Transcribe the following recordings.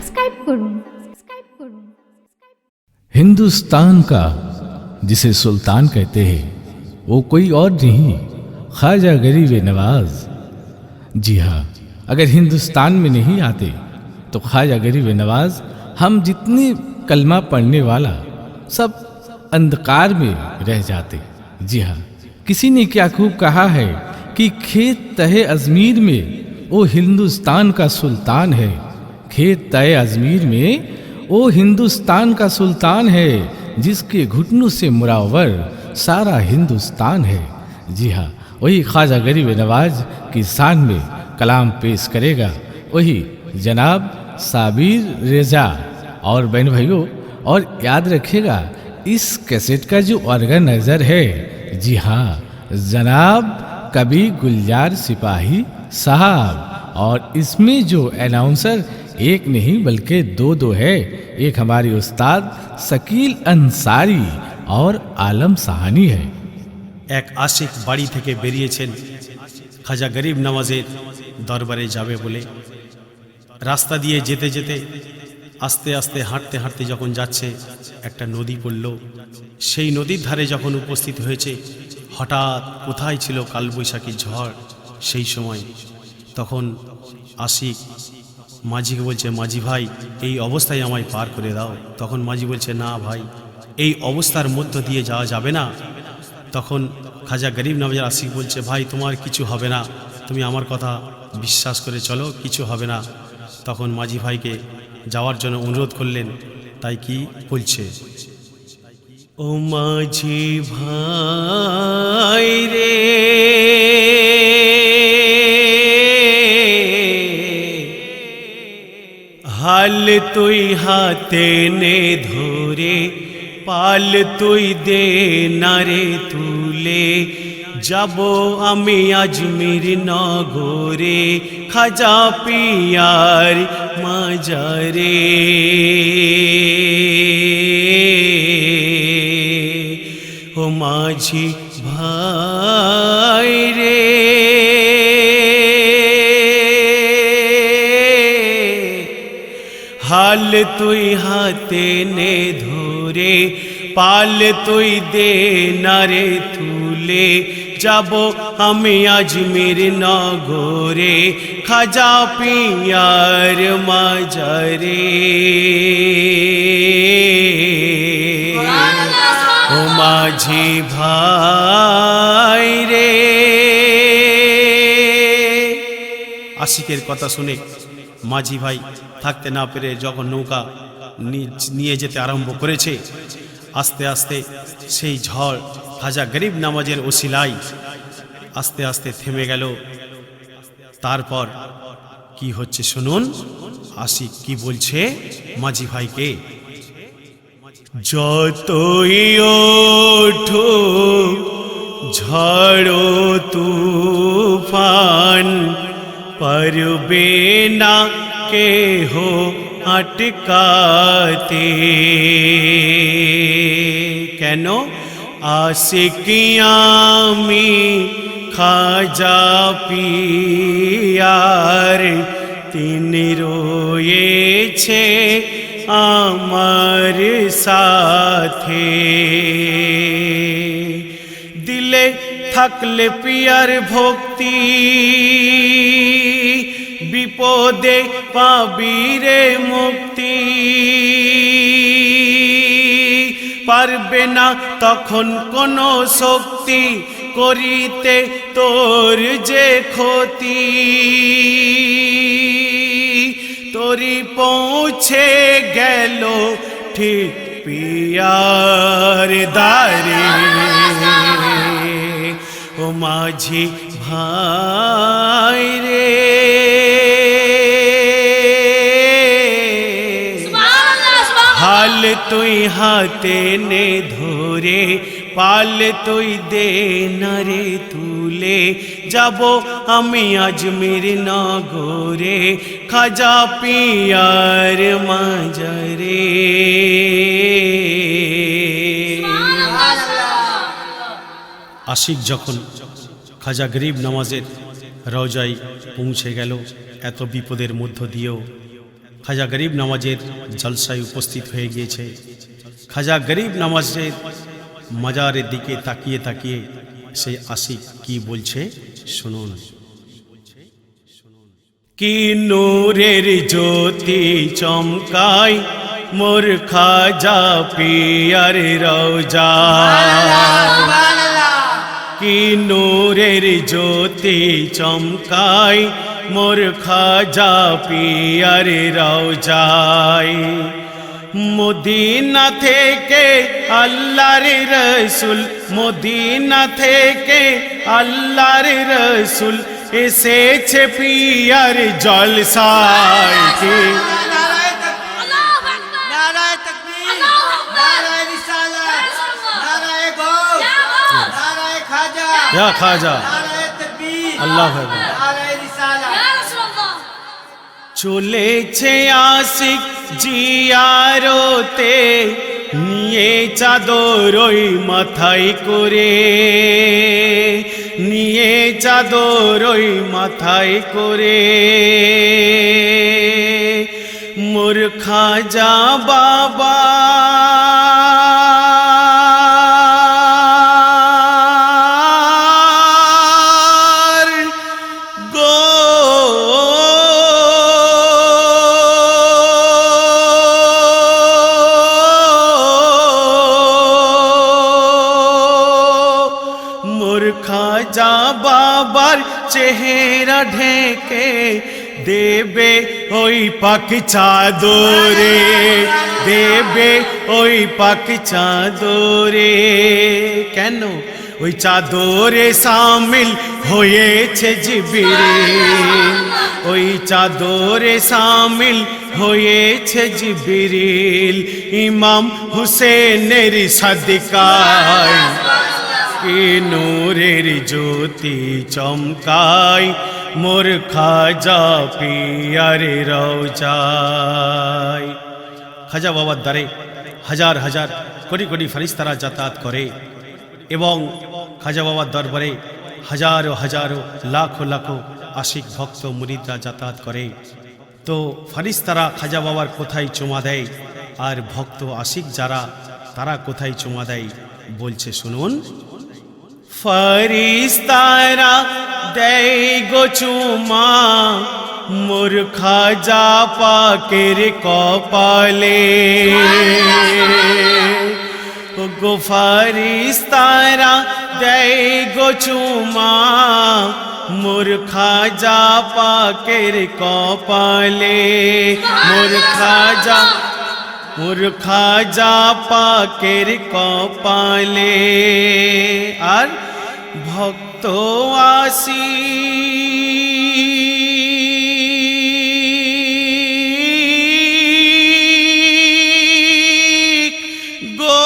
Subscribe করুন। हिंदुस्तान का जिसे सुल्तान कहते हैं वो कोई और नहीं, ख्वाजा गरीब नवाज। जी हाँ, अगर हिंदुस्तान में नहीं आते तो ख्वाजा गरीब नवाज हम जितने कलमा पढ़ने वाला सब अंधकार में रह जाते। जी हाँ, किसी ने क्या खूब कहा है कि खेत तहे अजमीर में वो हिंदुस्तान का सुल्तान है। खेत तहे अजमीर में वो हिंदुस्तान का सुल्तान है, जिसके घुटनों से मुरावर सारा हिंदुस्तान है। जी हाँ, वही ख्वाजा गरीब नवाज की शान में कलाम पेश करेगा वही जनाब साबिर रेजा। और बहन भाइयों, और याद रखिएगा इस कैसेट का जो ऑर्गेनाइजर है, जी हाँ, जनाब कभी गुलजार सिपाही साहब। और इसमें जो अनाउंसर एक नहीं बल्कि दो है। एक हमारी उस्ताद शकील अंसारी और आलम साहानी है। এক আশিক বাড়ি থেকে বেরিয়েছেন খাজা গরিব নওয়াজের দরবারে যাবে বলে। রাস্তা দিয়ে যেতে যেতে আস্তে আস্তে হাঁটতে হাঁটতে যখন যাচ্ছে একটা নদী পড়ল। সেই নদীর ধারে যখন উপস্থিত হয়েছে, হঠাৎ কোথায় ছিল কালবৈশাখী ঝড় সেই সময়। তখন আশিক মাঝিকে বলছে, মাঝি ভাই এই অবস্থায় আমায় পার করে দাও। তখন মাঝি বলছে, না ভাই এই অবস্থার মধ্য দিয়ে যাওয়া যাবে না। তখন খাজা গরিব নওয়াজ আশিক বলছে, ভাই তোমার কিছু হবে না, তুমি আমার কথা বিশ্বাস করে চলো, কিছু হবে না। তখন মাঝি ভাইকে যাওয়ার জন্য অনুরোধ করলেন। তাই কি বলছে, ও মাঝি ভাই রে হাল তুই হাতে নে ধরে, পাল তুই দে নারে তুলে, যাব আমি আজমির নগরে খাজা পিয়ার মাজারে। ও মাঝি ভাই রে হাল তুই হাতে নে ধরে, পাল তুই দে নারে তুলে, যাব আমি আজমির নগরে খাজা পিয়ার মাজারে। ও মাঝি ভাই রে। আশিকের কথা শুনে মাঝি ভাই থাকতে না পেরে যখন নৌকা নিয়ে যেতে আরম্ভ করেছে, আস্তে আস্তে সেই ঝড় খাজা গরিব নওয়াজের ওসিলায় আস্তে আস্তে থেমে গেল। তারপর কি হচ্ছে শুনুন, আশিক কি বলছে মাঝি ভাইকে। যতই ওঠো ঝড়ো তুফান, পারবে না কেহ আটকাতে। কেন? আশিকি আমি খাজা পিয়ার, তিনি রয়েছে আমার সাথে। দিলে থাকলে পিয়ার ভক্তি, বিপদে পাবি রে মুক্তি। পারবে না তখন কোনো শক্তি করিতে তোর যে ক্ষতি। তোরি পৌঁছে গেল ঠিক পিয়ার দারে। ও মাঝি ভাই রে হাল তুই হাতে নে ধরে, পাল তুই দে নারে তুলে, যাব আমি আজমির নগরে খাজা পিয়ার মাজারে। আশিক যখন খাজা গরিব নওয়াজের রওজায় পৌঁছে গেল, এত বিপদের মধ্য দিয়েও খাজা গরিব নওয়াজের জলসায় উপস্থিত হয়ে গিয়েছে। খাজা গরিব নওয়াজের মাজারের দিকে তাকিয়ে তাকিয়ে সেই আশিক কি বলছে শুনুন। কি নূরের জ্যোতি চমকায় মোর খাজা পিয়ার রওজা, কি নূরের জ্যোতি চমকায় মোর খাজা পিয়ার রওজায়। মদিনা থেকে আল্লাহর রসুল, মদিনা থেকে আল্লাহর রসুল এসেছে পিয়ার জলসায়। ইয়া খাজা আল্লাহু আকবার। চলেছে আশিক জিয়ারতে নিয়ে চাদর ওই মাথায় করে, নিয়ে চাদর ওই মাথায় করে। মোর খাজা বাবা খাজা বাবার চেহারা ঢেকে দেবে ওই পাক চাদরে, দেবে ওই পাক চাদরে। কেন? ওই চাদরে শামিল হয়েছে জিবরিল, ওই চাদরে শামিল হয়েছে জিবরিল ইমাম হুসেনের সাদকায়। কি নূরের জ্যোতি চমকায় মোর খাজা পিয়ার রওজায়। খাজা বাবার দ্বারে হাজার হাজার কোটি কোটি ফেরেশতারা যাতায়াত করে এবং খাজা বাবার দরবারে হাজারো হাজারো লাখো লাখো আশিক ভক্ত মুরিদরা যাতায়াত করে। তো ফেরেশতারা খাজা বাবার কোথায় চুমা দেয় আর ভক্ত আশিক যারা তারা কোথায় চুমা দেয় বলছে শুনুন। ফেরেশতারা দেয় গো চুমা মোর খাজা পাকের কপালে, গো ফেরেশতারা দেয় গো চুমা মোর খাজা পাকের কপালে। মোর খাজা, মোর খাজা পাকের কপালে। আর ভক্ত আসি গো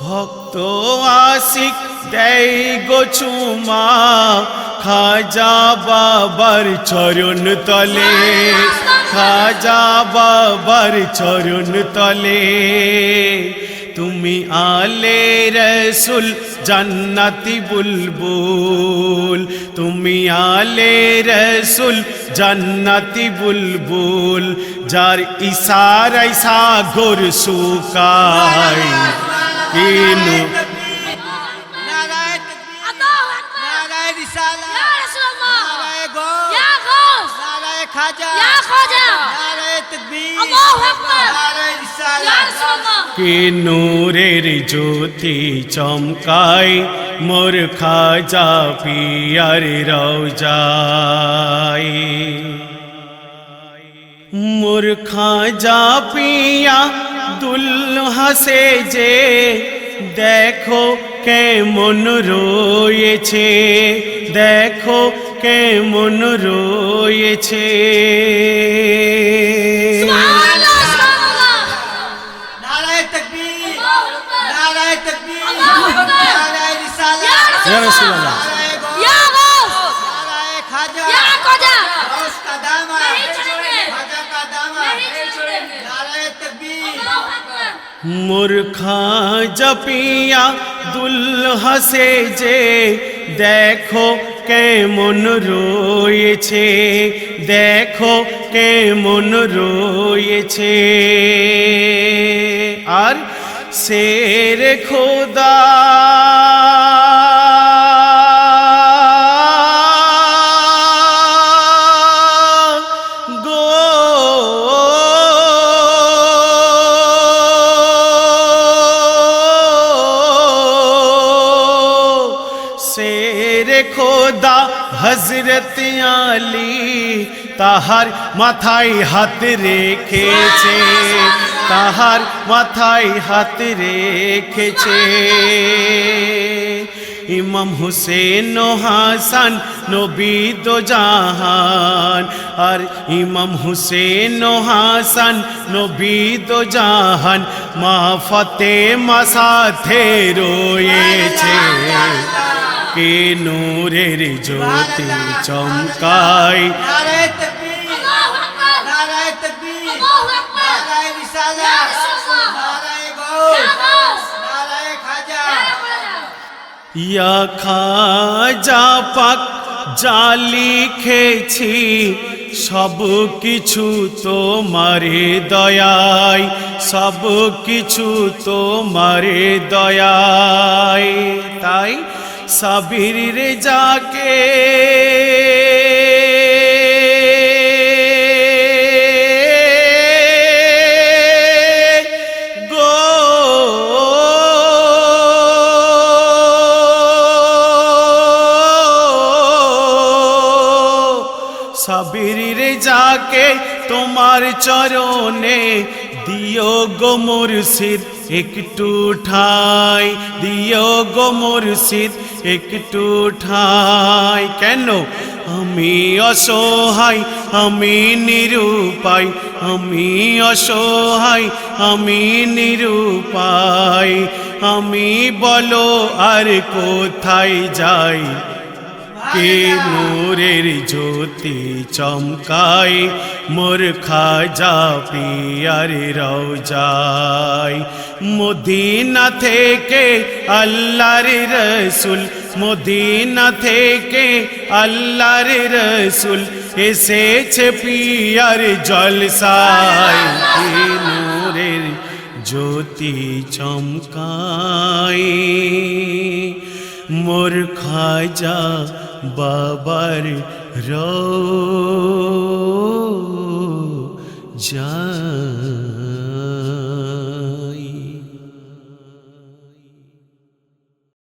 ভক্ত আশিক দেয় গো চুমা খাজা বাবার চরণ তলে, খাজা বাবার চরণ তলে। তুমি আলে রসুল জান্নাতি বুলবুল, তুমি আলে রসুল জান্নাতি বুলবুল, যার ইশারায় সাগর শুকায়। ইনু কি নূরের জ্যোতি চমকায় মোর খাজা পিয়ার রওজায়। মোর খাজা পিয়া দুলহা সেজে দেখো কেমন রয়েছে, দেখো কেমন রয়েছে। ইয়া রাসূলুল্লাহ, ইয়া গাউস, খাজা, ইয়া খাজা, গাউস কা দামন, नहीं छोड़ेंगे, खाजा का दामन नहीं छोड़ेंगे। नारे तकबीर, अल्लाहू अकबर। মূর্খা জপিয়া দুলহা সেজে দেখো কেমন রয়েছে, দেখো কেমন রয়েছে। আর শের খোদা খোদা হযরত আলী তাহার মাথায় হাত রেখেছে, তাহার মাথায় হাত রেখেছে। ইমাম হুসেন ও হাসান নবী দো জাহান, আর ইমাম হুসেন ও হাসান নবী দো জাহান, মা ফাতেমা সাথে রয়েছে। কে নূরের জ্যোতি চমকায়, নারায়ে তাকবীর, নারায়ে তাকবীর, নারায়ে রিসালাত, নারায়ে গাউস, নারায়ে খাজা। ইয়া খাজা পাক যা লিখেছি সব কিছু তোমারে দয়ায়, সব কিছু তোমারে দয়ায়। তাই সাবির রেজাকে গো সাবির রেজাকে তোমার চরণে দিও গো মুর্শিদ একটু ঠাই, দিও গো মুর্শিদ একটু ঠাই। কেন আমি অসহায়, আমি নিরুপায়, আমি অসহায়, আমি নিরুপায়। আমি বলো আর কোথায় যাই, কে নূরের জ্যোতি চমকায় মোর খাজা পিয়ার রওজায়। মদিনা থেকে আল্লাহর রসুল, মদিনা থেকে আল্লাহর রসুল এসেছে পিয়ার জলসায়। কে নূরের জ্যোতি চমকায় মোর খাজা বাবার রওজায়।